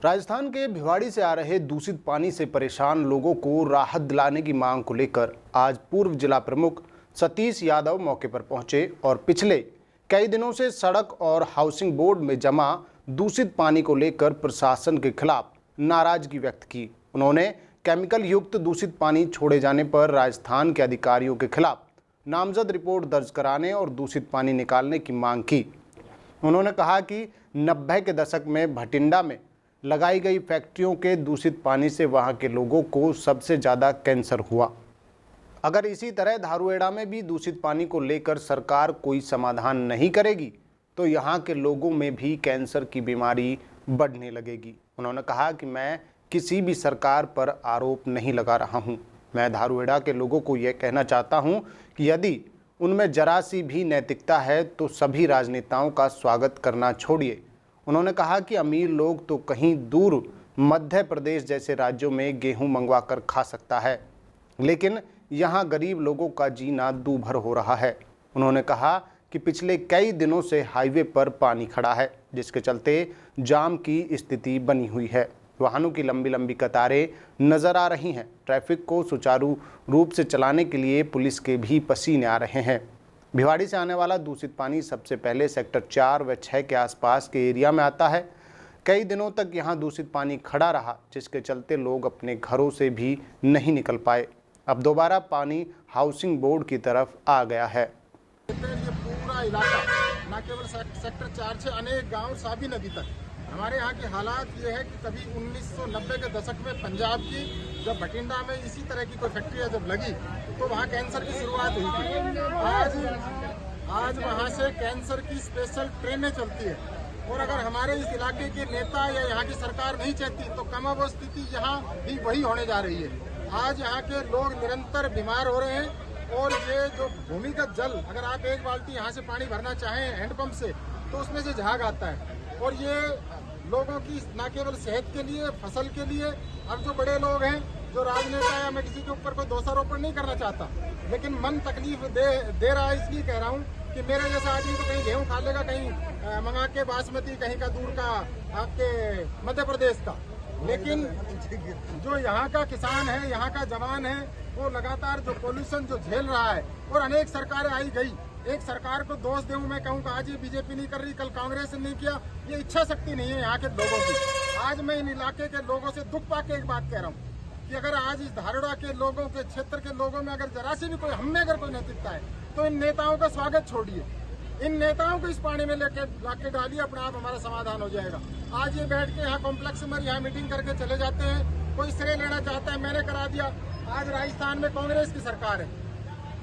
राजस्थान के भिवाड़ी से आ रहे दूषित पानी से परेशान लोगों को राहत दिलाने की मांग को लेकर आज पूर्व जिला प्रमुख सतीश यादव मौके पर पहुंचे और पिछले कई दिनों से सड़क और हाउसिंग बोर्ड में जमा दूषित पानी को लेकर प्रशासन के खिलाफ नाराजगी व्यक्त की। उन्होंने केमिकल युक्त दूषित पानी छोड़े जाने पर राजस्थान के अधिकारियों के खिलाफ नामजद रिपोर्ट दर्ज कराने और दूषित पानी निकालने की मांग की। उन्होंने कहा कि 90 के दशक में भटिंडा में लगाई गई फैक्ट्रियों के दूषित पानी से वहां के लोगों को सबसे ज़्यादा कैंसर हुआ। अगर इसी तरह धारूहेड़ा में भी दूषित पानी को लेकर सरकार कोई समाधान नहीं करेगी तो यहां के लोगों में भी कैंसर की बीमारी बढ़ने लगेगी। उन्होंने कहा कि मैं किसी भी सरकार पर आरोप नहीं लगा रहा हूं। मैं धारूहेड़ा के लोगों को यह कहना चाहता हूं कि यदि उनमें जरा सी भी नैतिकता है तो सभी राजनेताओं का स्वागत करना छोड़िए। उन्होंने कहा कि अमीर लोग तो कहीं दूर मध्य प्रदेश जैसे राज्यों में गेहूं मंगवा कर खा सकता है, लेकिन यहां गरीब लोगों का जीना दूभर हो रहा है। उन्होंने कहा कि पिछले कई दिनों से हाईवे पर पानी खड़ा है, जिसके चलते जाम की स्थिति बनी हुई है। वाहनों की लंबी लंबी कतारें नजर आ रही हैं। ट्रैफिक को सुचारू रूप से चलाने के लिए पुलिस के भी पसीने आ रहे हैं। भिवाड़ी से आने वाला दूषित पानी सबसे पहले सेक्टर 4 व 6 के आसपास के एरिया में आता है। कई दिनों तक यहां दूषित पानी खड़ा रहा, जिसके चलते लोग अपने घरों से भी नहीं निकल पाए। अब दोबारा पानी हाउसिंग बोर्ड की तरफ आ गया है। ये पूरा इलाका न केवल सेक्टर 4 से अनेक गांव साबी नदी तक हमारे यहाँ की हालात ये है कि कभी 1990 के दशक में पंजाब की जब भटिंडा में इसी तरह की कोई फैक्ट्री जब लगी तो वहाँ कैंसर की शुरुआत हुई थी। आज वहाँ से कैंसर की स्पेशल ट्रेनें चलती है और अगर हमारे इस इलाके के नेता या यहाँ की सरकार नहीं चाहती तो कमोबेश स्थिति यहाँ भी वही होने जा रही है। आज यहाँ के लोग निरंतर बीमार हो रहे हैं और ये जो भूमिगत जल, अगर आप एक बाल्टी यहाँ से पानी भरना चाहें हैंडपंप से तो उसमें से झाग आता है और ये लोगों की न केवल सेहत के लिए, फसल के लिए, अब जो बड़े लोग हैं, जो राजनेता है, मैं किसी के ऊपर कोई दोषारोपण नहीं करना चाहता, लेकिन मन तकलीफ दे रहा है। इसलिए कह रहा हूँ कि मेरे जैसा आदमी तो कहीं गेहूँ खा लेगा, कहीं मंगा के बासमती, कहीं का दूर का आपके मध्य प्रदेश का, लेकिन जो यहाँ का किसान है, यहाँ का जवान है, वो लगातार जो पोल्यूशन जो झेल रहा है और अनेक सरकारें आई गई, एक सरकार को दोष दूं मैं कहूँ आज ये बीजेपी नहीं कर रही, कल कांग्रेस ने नहीं किया, ये इच्छा शक्ति नहीं है यहाँ के लोगों की। आज मैं इन इलाके के लोगों से दुख पाके एक बात कह रहा हूँ कि अगर आज इस धारूहेड़ा के लोगों के क्षेत्र के लोगों में अगर जरा सी भी कोई हम में अगर कोई नैतिकता है तो इन नेताओं का स्वागत छोड़िए, इन नेताओं को इस पानी में लाके डालिए, अपने आप हमारा समाधान हो जाएगा। आज ये बैठ के यहाँ कॉम्प्लेक्स में यहाँ मीटिंग करके चले जाते हैं, कोई श्रेय लेना चाहता है, मैंने करा दिया। आज राजस्थान में कांग्रेस की सरकार है,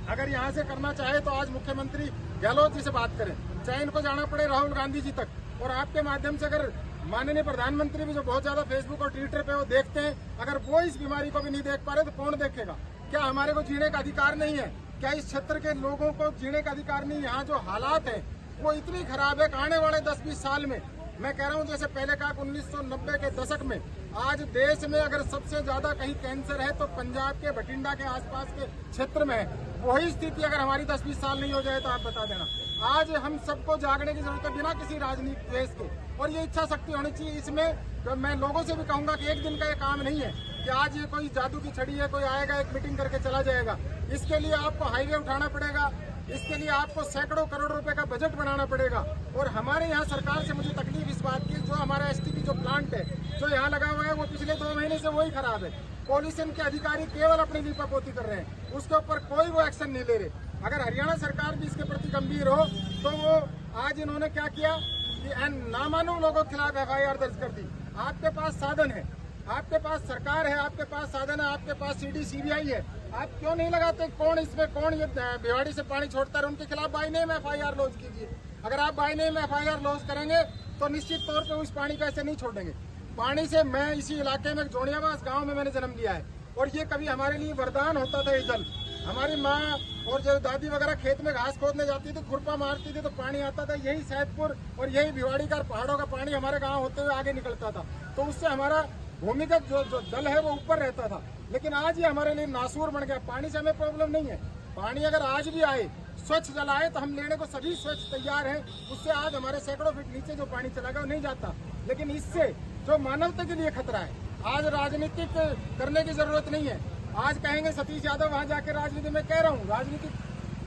अगर यहाँ से करना चाहे तो आज मुख्यमंत्री गहलोत जी से बात करें, चाहे इनको जाना पड़े राहुल गांधी जी तक, और आपके माध्यम से अगर माननीय प्रधानमंत्री भी जो बहुत ज्यादा फेसबुक और ट्विटर पे वो देखते हैं, अगर वो इस बीमारी को भी नहीं देख पा रहे तो कौन देखेगा? क्या हमारे को जीने का अधिकार नहीं है? क्या इस क्षेत्र के लोगों को जीने का अधिकार नहीं? यहाँ जो हालात है वो इतनी खराब है कि आने वाले 10-20 साल में, मैं कह रहा हूँ जैसे पहले कहा 1990 के दशक में, आज देश में अगर सबसे ज्यादा कहीं कैंसर है तो पंजाब के भटिंडा के आसपास के क्षेत्र में है। वही स्थिति अगर हमारी 10-20 साल नहीं हो जाए तो आप बता देना। आज हम सबको जागने की जरूरत है बिना किसी राजनीतिक देश के, और ये इच्छा शक्ति होनी चाहिए। इसमें तो मैं लोगों से भी कहूंगा कि एक दिन का ये काम नहीं है कि आज ये कोई जादू की छड़ी है, कोई आएगा एक मीटिंग करके चला जाएगा। इसके लिए आपको हाईवे उठाना पड़ेगा, इसके लिए आपको सैकड़ों करोड़ रुपए का बजट बनाना पड़ेगा। और हमारे यहाँ सरकार से मुझे तकलीफ इस बात की, जो हमारा एसटीपी जो प्लांट है जो यहाँ लगा हुआ है वो पिछले 2 महीने से वही खराब है। पॉल्यूशन के अधिकारी केवल अपनी लीपापोती कर रहे हैं, उसके ऊपर कोई वो एक्शन नहीं ले रहे। अगर हरियाणा सरकार भी इसके प्रति गंभीर हो तो वो आज इन्होंने क्या किया कि नामालूम लोगों के खिलाफ FIR दर्ज कर दी। आपके पास साधन है, आपके पास सरकार है, आपके पास साधन है, आपके पास CD CBI है, आप क्यों नहीं लगाते? कौन इसमें कौन ये भिवाड़ी से पानी छोड़ता है उनके खिलाफ बाय नेम FIR लॉन्च कीजिए। अगर आप बाय नेम FIR लॉन्च करेंगे तो निश्चित तौर पे उस पानी को ऐसे नहीं छोड़ेंगे। पानी से, मैं इसी इलाके में जोड़ियावास गांव में मैंने जन्म लिया है और ये कभी हमारे लिए वरदान होता था ये जल। हमारी माँ और जो दादी वगैरह खेत में घास खोदने जाती थी, खुरपा मारती थी तो पानी आता था, यही सैदपुर और यही भिवाड़ी का पहाड़ों का पानी हमारे गाँव होते हुए आगे निकलता था, तो उससे हमारा भूमिगत जो जल है वो ऊपर रहता था। लेकिन आज ये हमारे लिए नासूर बन गया। पानी से हमें प्रॉब्लम नहीं है, पानी अगर आज भी आए स्वच्छ जल आए तो हम लेने को सभी स्वच्छ तैयार हैं। उससे आज हमारे सैकड़ों फीट नीचे जो पानी चला गया वो नहीं जाता, लेकिन इससे जो मानवता के लिए खतरा है, आज राजनीतिक करने की जरूरत नहीं है। आज कहेंगे सतीश यादव वहां जाके राजनीति में कह रहा हूँ, राजनीति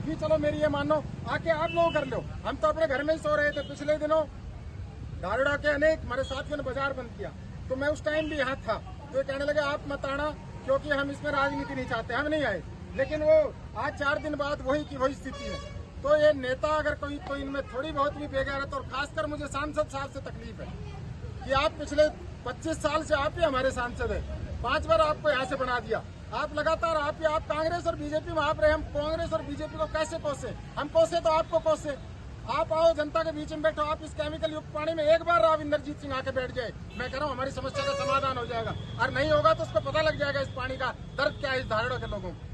भी चलो मेरी ये मानो आके आप लोग कर लो। हम तो अपने घर में ही सो रहे थे पिछले दिनों, धारड़ा के अनेक हमारे साथियों ने बाजार बंद किया, तो मैं उस टाइम भी यहाँ था। तो ये कहने लगे आप मत आना क्योंकि हम इसमें राजनीति नहीं चाहते, हम नहीं आए। लेकिन वो आज 4 दिन बाद वही की वही स्थिति है। तो ये नेता अगर कोई तो इनमें थोड़ी बहुत भी बेगैरत, और खासकर मुझे सांसद साहब से तकलीफ है कि आप पिछले 25 साल से आप ही हमारे सांसद है, 5 बार आपको यहाँ से बना दिया। आप लगातार आप कांग्रेस और बीजेपी में आप रहे, हम कांग्रेस और बीजेपी को कैसे कोसे? हम कोसे तो आपको कोसे। आप आओ जनता के बीच में बैठो, आप इस केमिकल युक्त पानी में एक बार राव इंद्रजीत सिंह आके बैठ जाए, मैं कह रहा हूँ हमारी समस्या का समाधान हो जाएगा। और नहीं होगा तो उसको पता लग जाएगा इस पानी का दर्द क्या है इस धारड़ा के लोगों को।